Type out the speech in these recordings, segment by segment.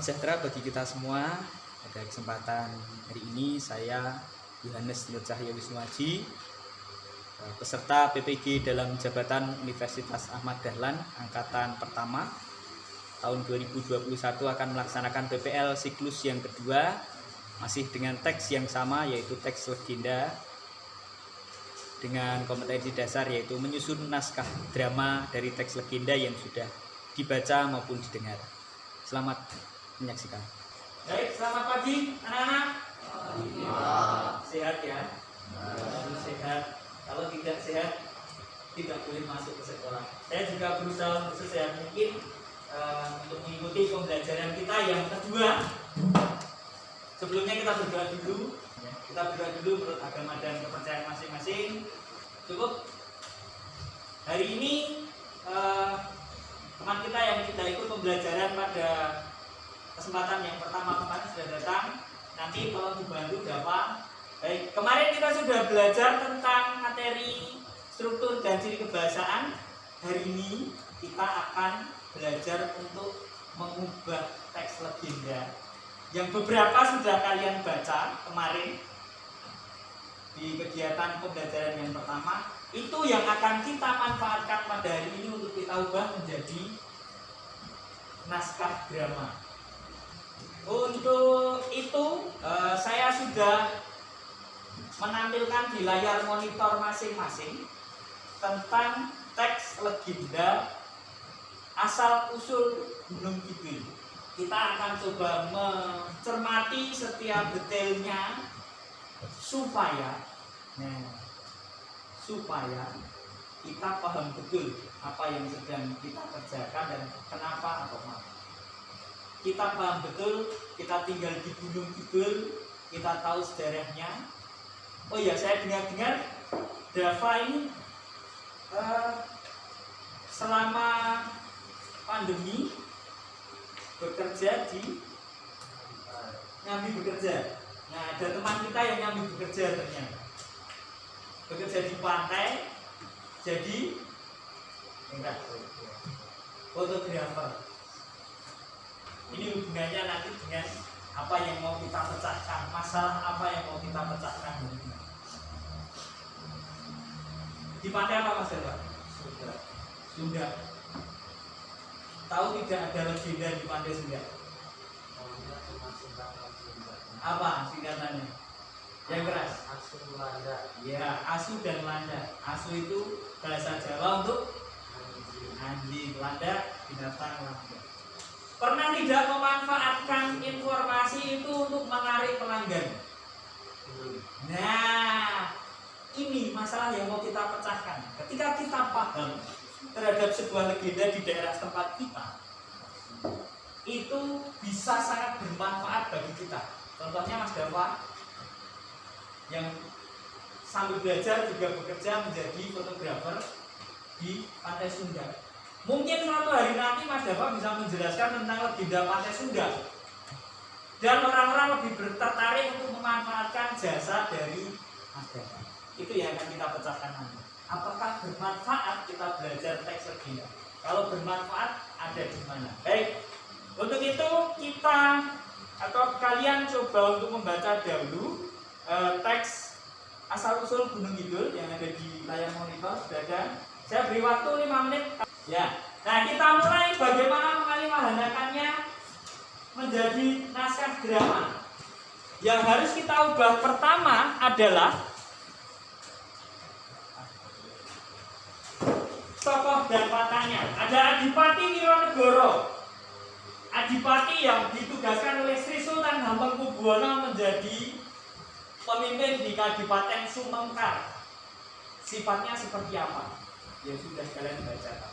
sejahtera bagi kita semua. Pada kesempatan hari ini saya Yohanes Nur Cahyo Wisnuaji, peserta PPG dalam jabatan Universitas Ahmad Dahlan angkatan pertama tahun 2021 akan melaksanakan PPL siklus yang kedua, masih dengan teks yang sama yaitu teks legenda, dengan kompetensi dasar yaitu menyusun naskah drama dari teks legenda yang sudah dibaca maupun didengar. Selamat menyaksikan. Baik, selamat pagi anak-anak. Sehat ya? Sehat. Kalau tidak sehat, tidak boleh masuk ke sekolah. Saya juga berusaha untuk sesehat mungkin untuk mengikuti pembelajaran kita yang kedua. Sebelumnya kita berdoa dulu. Kita berdoa dulu menurut agama dan kepercayaan masing-masing. Cukup. Hari ini teman kita yang tidak ikut pembelajaran pada kesempatan yang pertama kemarin sudah datang. Nanti tolong dibantu berapa. Baik, kemarin kita sudah belajar tentang materi struktur dan ciri kebahasaan. Hari ini kita akan belajar untuk mengubah teks legenda yang beberapa sudah kalian baca kemarin di kegiatan pembelajaran yang pertama. Itu yang akan kita manfaatkan pada hari ini untuk kita ubah menjadi naskah drama. Untuk itu saya sudah menampilkan di layar monitor masing-masing tentang teks legenda asal usul Gunung Kidul. Kita akan coba mencermati setiap detailnya supaya kita paham betul apa yang sedang kita kerjakan dan kenapa atau mengapa. Kita paham betul, kita tinggal di Gunung Kidul, kita tahu sejarahnya. Oh ya, saya dengar-dengar Dava ini selama pandemi bekerja di Nyambi bekerja. Nah, ada teman kita yang Nyambi bekerja ternyata. Bekerja di pantai, jadi fotografer. Ini hubungannya nanti dengan apa yang mau kita pecahkan, masalah apa yang mau kita pecahkan. Di pantai apa Mas Dewa? Sunda. Tahu tidak ada legenda di pantai Sunda? Apa singkatannya? Yang keras? Asu landa. Ya, asu dan landa. Asu itu bahasa Jawa untuk anjing, landa binatang landa. Pernah tidak memanfaatkan informasi itu untuk menarik pelanggan? Nah, ini masalah yang mau kita pecahkan. Ketika kita paham terhadap sebuah legenda di daerah tempat kita, itu bisa sangat bermanfaat bagi kita. Contohnya Mas Dava yang sambil belajar juga bekerja menjadi fotografer di Pantai Sunda. Mungkin suatu hari nanti Mas Dava bisa menjelaskan tentang legenda Pantai Sunda dan orang-orang lebih tertarik untuk memanfaatkan jasa dari Mas Dava. Itu yang akan kita pecahkan nanti. Apakah bermanfaat kita belajar teks legenda? Kalau bermanfaat ada di mana? Baik, untuk itu kita atau kalian coba untuk membaca dahulu teks asal usul Gunung Kidul yang ada di layar monitor. Sudah ada. Saya beri waktu 5 menit. Ya, nah kita mulai bagaimana mengalimahanakannya menjadi naskah drama. Yang harus kita ubah pertama adalah tokoh dan wataknya. Ada Adipati Wironegoro. Adipati yang ditugaskan oleh Sri Sultan Hamengkubuwono menjadi pemimpin di Kadipaten Sumengkar. Sifatnya seperti apa? Ya sudah kalian baca.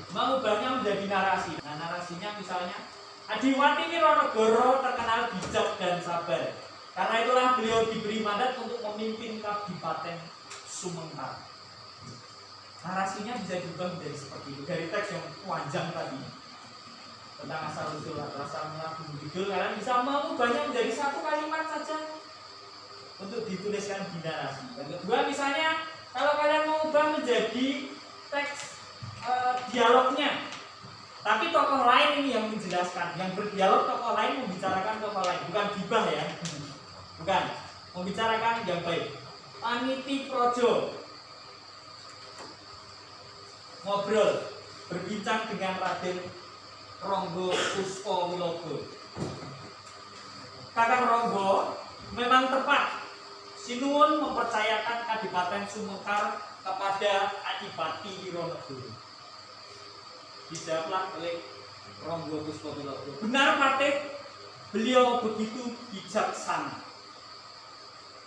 Mengubahnya menjadi narasi. Nah, narasinya misalnya Adipati Wironegoro terkenal bijak dan sabar. Karena itulah beliau diberi mandat untuk memimpin Kadipaten Sumengkar. Narasinya bisa diubah menjadi seperti itu. Dari teks yang panjang tadi tentang asal usul asal mula Gunung Kidul, kalian bisa mengubahnya menjadi satu kalimat saja untuk dituliskan di narasi. Dan kedua, misalnya kalau kalian mau ubah menjadi teks dialognya, Tapi tokoh lain ini yang menjelaskan, yang berdialog tokoh lain membicarakan tokoh lain, bukan gibah ya, bukan, membicarakan yang baik. Paniti Projo ngobrol, berbincang dengan Raden Ronggo Puspawilogo. Kakang Ronggo memang tepat. Sinuwun mempercayakan Kadipaten Sumekar kepada Adipati Wironegoro. Dijawablah oleh Ronggo Puspawilogo. Benar Patih, beliau begitu bijaksana.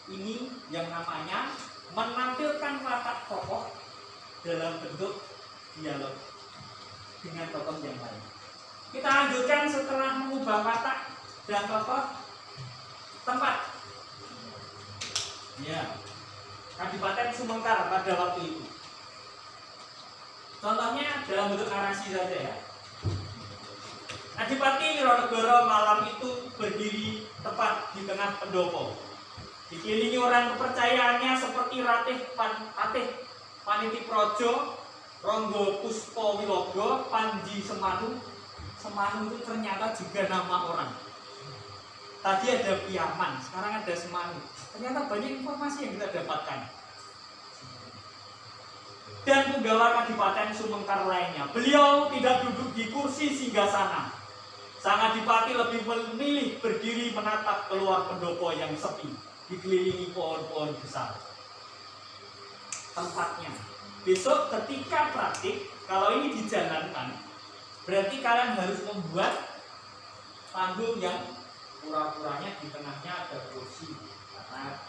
Ini yang namanya menampilkan watak tokoh dalam bentuk dialog dengan tokoh yang lain. Kita lanjutkan setelah mengubah watak dan tokoh tempat. Ya, Kadipaten Sumekar pada waktu itu. Contohnya dalam bentuk narasi saja ya. Adipati Wironegoro malam itu berdiri tepat di tengah pendopo. Dikelilingi orang kepercayaannya seperti Patih Paniti Projo, Ronggo Puspawilogo, Panji Semanu. Semanu itu ternyata juga nama orang. Tadi ada Piyaman, sekarang ada Semanu. Ternyata banyak informasi yang kita dapatkan. Dan penggawa Kadipaten Sumekar lainnya. Beliau tidak duduk di kursi singgasana. Sang Adipati lebih memilih berdiri menatap keluar pendopo yang sepi, dikelilingi pohon-pohon besar. Tempatnya. Besok ketika praktik, kalau ini dijalankan, berarti kalian harus membuat panggung yang pura-puranya di tengahnya ada kursi. Karena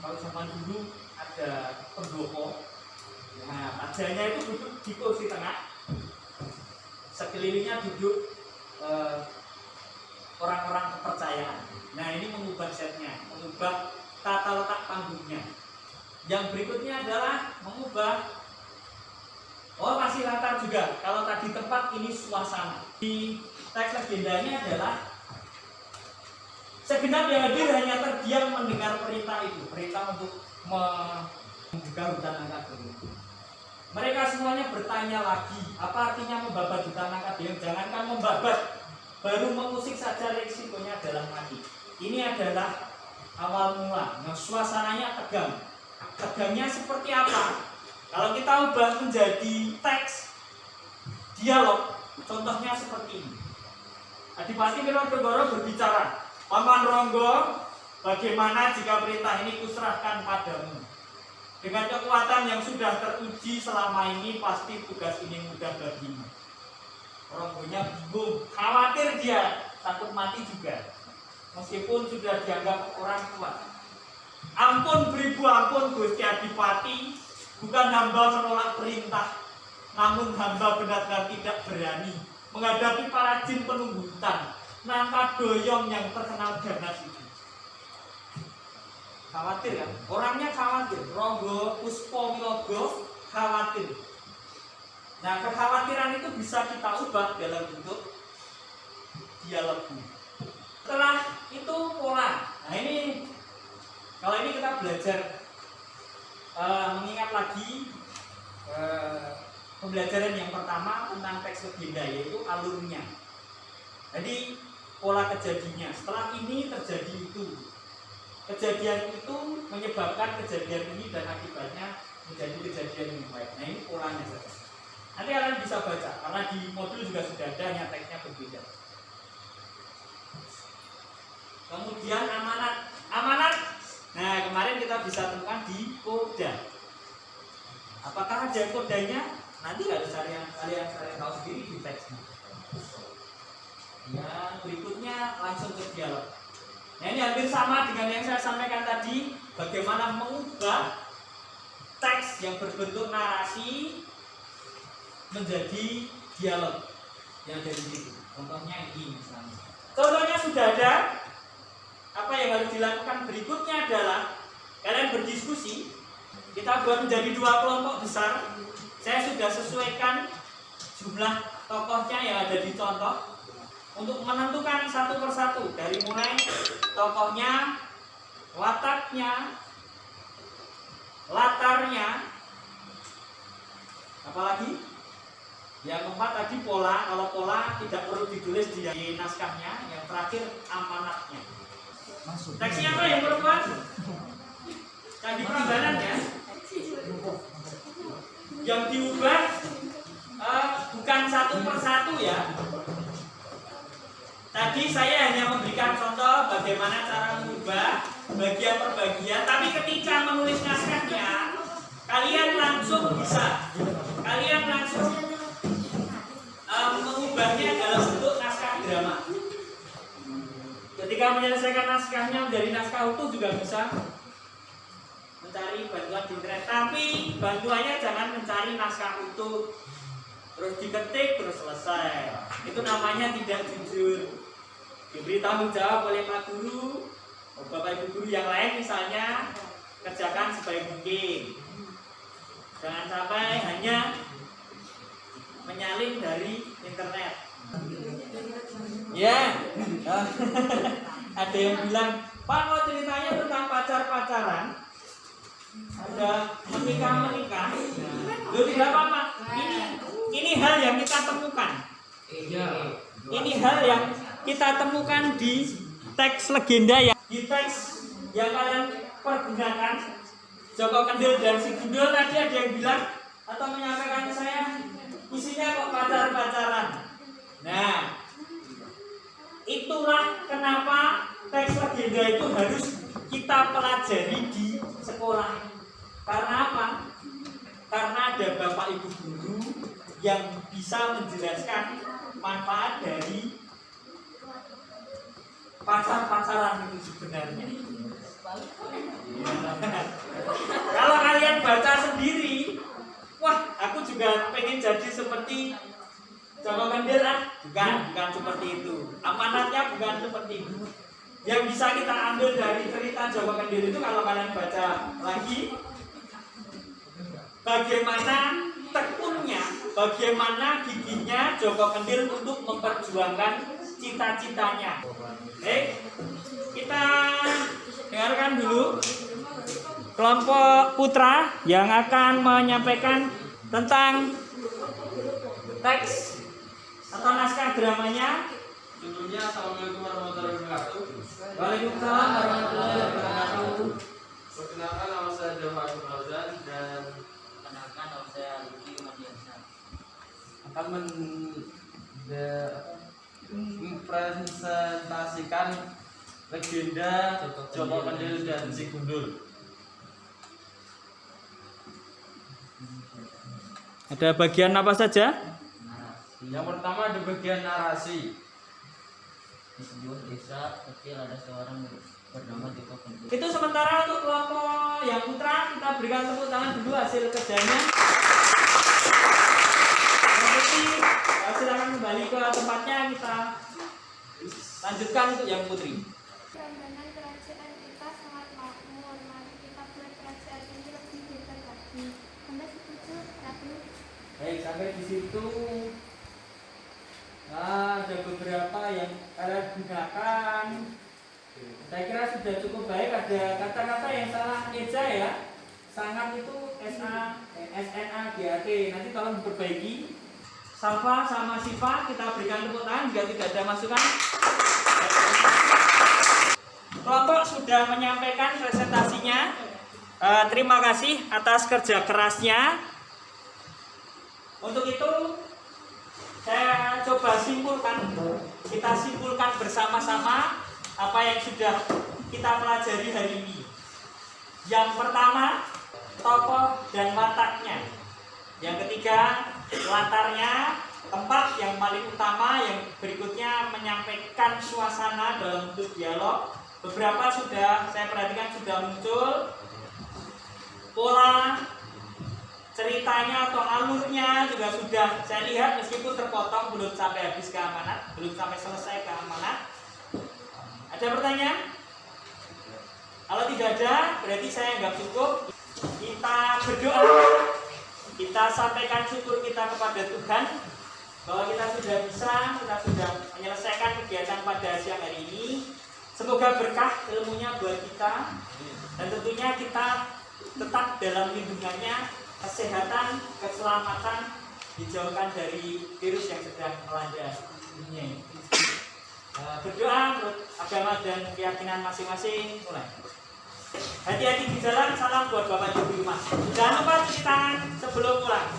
kalau zaman dulu ada pendopo, nah rajanya itu duduk di kursi tengah, sekelilingnya duduk orang-orang kepercayaan. Nah ini mengubah setnya, mengubah tata letak panggungnya. Yang berikutnya adalah mengubah, masih latar juga. Kalau tadi tempat, ini suasana. Di teks legendanya adalah segenap yang hadir hanya terdiam mendengar perintah itu, perintah untuk membuka hutan Angkadeng. Mereka semuanya bertanya lagi, apa artinya membabat hutan Angkadeng? Jangankan membabat, baru mengusik saja risikonya adalah mati. Ini adalah awal mula. Nah, suasananya tegang. Tegangnya seperti apa? Kalau kita ubah menjadi teks dialog, contohnya seperti ini. Adipati Wironegoro berbicara, Paman Ronggo, bagaimana jika perintah ini kuserahkan padamu? Dengan kekuatan yang sudah teruji selama ini, pasti tugas ini mudah bagimu. Ronggonya bingung, khawatir dia, takut mati juga. Meskipun sudah dianggap orang kuat. Ampun beribu ampun Gusti Adipati, bukan hamba menolak perintah, namun hamba benar-benar tidak berani menghadapi para jin penunggu hutan, nangka doyong yang terkenal ganas itu. Khawatir kan? Orangnya khawatir. Ronggo Puspawilogo khawatir. Nah, kekhawatiran itu bisa kita ubah dalam bentuk dialog. Setelah itu pola. Nah ini, kalau ini kita belajar mengingat lagi pembelajaran yang pertama tentang teks legenda, yaitu alurnya. Jadi pola kejadiannya. Setelah ini terjadi itu. Kejadian itu menyebabkan kejadian ini dan akibatnya menjadi kejadian yang baik. Nah ini polanya saja. Nanti kalian bisa baca, karena di modul juga sudah ada, hanya teksnya berbeda. Kemudian amanat. Amanat, nah kemarin kita bisa temukan di koda. Apakah ada kodanya? Nanti harus kalian tahu sendiri di teksnya. Yang berikutnya langsung ke dialog. Nah ini hampir sama dengan yang saya sampaikan tadi, bagaimana mengubah teks yang berbentuk narasi menjadi dialog yang ada di situ. Contohnya ini misalnya. Contohnya sudah ada. Apa yang harus dilakukan berikutnya adalah kalian berdiskusi. Kita buat menjadi 2 kelompok besar. Saya sudah sesuaikan jumlah tokohnya yang ada di contoh untuk menentukan satu persatu, dari mulai tokohnya, wataknya, latarnya, apalagi Yang keempat tadi pola. Kalau pola tidak perlu ditulis di naskahnya. Yang terakhir amanatnya. Teksnya apa yang berubah? Tadi Prambanan ya. Yang diubah bukan satu persatu ya. Tadi saya hanya memberikan contoh bagaimana cara mengubah bagian per bagian, tapi ketika menulis naskahnya, kalian langsung bisa, kalian langsung mengubahnya dalam bentuk naskah drama. Ketika menyelesaikan naskahnya menjadi naskah utuh juga bisa mencari bantuan di internet, tapi bantuannya jangan mencari naskah utuh terus diketik terus selesai. Itu namanya tidak jujur. Diberi tanggung jawab oleh Pak Guru, Bapak Ibu guru yang lain misalnya, kerjakan sebaik mungkin. Jangan sampai hanya menyalin dari internet. Ya, ada yang bilang, Pak mau ceritanya tentang pacar-pacaran, ada menikah. Loh tidak apa-apa. Ini hal yang kita temukan. Ini hal yang kita temukan di teks legenda ya. Di teks yang kalian pergunakan, Joko Kendil dan Si Gundul tadi ada yang bilang atau menyampaikan ke saya, isinya kok pacar-pacaran. Nah, itulah kenapa teks legenda itu harus kita pelajari di sekolah. Karena apa? Karena ada Bapak Ibu guru yang bisa menjelaskan manfaat dari pacar-pacaran itu sebenarnya. Kalau kalian baca sendiri, wah, aku juga pengen jadi seperti Joko Kendil lah. Bukan seperti itu. Amanatnya bukan seperti itu. Yang bisa kita ambil dari cerita Joko Kendil itu kalau kalian baca lagi, bagaimana tekunnya, bagaimana giginya Joko Kendil untuk memperjuangkan cita-citanya. Baik, kita dengarkan dulu kelompok putra yang akan menyampaikan tentang teks atau naskah dramanya. Sebelumnya, Assalamualaikum warahmatullahi wabarakatuh. Waalaikumsalam warahmatullahi wabarakatuh. Perkenalkan, nama saya Dewa Fauzan dan Perkenalkan, nama saya Luki Madiansyah. akan mempresentasikan legenda Joko Kendil dan Si Gundul. Ada bagian apa saja? Yang pertama ada bagian narasi. Di sebuah desa kecil ada seorang bernama Joko Kendil. Itu sementara untuk kelompok yang putra kita berikan tepuk tangan dulu hasil kerjanya. Nanti silakan kembali ke tempatnya, kita lanjutkan untuk yang putri. Gambaran kerajaan kita sangat makmur. Mari kita buat kerajaan ini lebih hebat lagi. Anda setuju, Ratu? Baik, sampai di situ. Nah, ada beberapa yang kalian gunakan. Saya kira sudah cukup baik. Ada kata-kata yang salah eja ya. Sangat itu SNAGAT. Nanti tolong diperbaiki. Salva sama Siva kita berikan tepuk tangan jika tidak ada masukan. Kelompok sudah menyampaikan presentasinya. Terima kasih atas kerja kerasnya. Untuk itu saya coba simpulkan, kita simpulkan bersama-sama apa yang sudah kita pelajari hari ini. Yang pertama, tokoh dan wataknya. Yang ketiga, latarnya, tempat yang paling utama. Yang berikutnya menyampaikan suasana dalam bentuk dialog. Beberapa sudah saya perhatikan sudah muncul. Pola ceritanya atau alurnya juga sudah saya lihat, meskipun terpotong belum sampai habis ke amanat, belum sampai selesai ke amanat. Ada pertanyaan? Kalau tidak ada, berarti saya anggap cukup. Kita berdoa, kita sampaikan syukur kita kepada Tuhan bahwa kita sudah bisa, kita sudah menyelesaikan kegiatan pada siang hari ini. Semoga berkah ilmunya buat kita, dan tentunya kita tetap dalam lindungannya, kesehatan, keselamatan dijauhkan dari virus yang sedang melanda dunia ini. Berdoa menurut agama dan keyakinan masing-masing. Mulai. Hati-hati di jalan, salam buat Bapak Ibu di rumah. Jangan lupa cuci tangan sebelum pulang.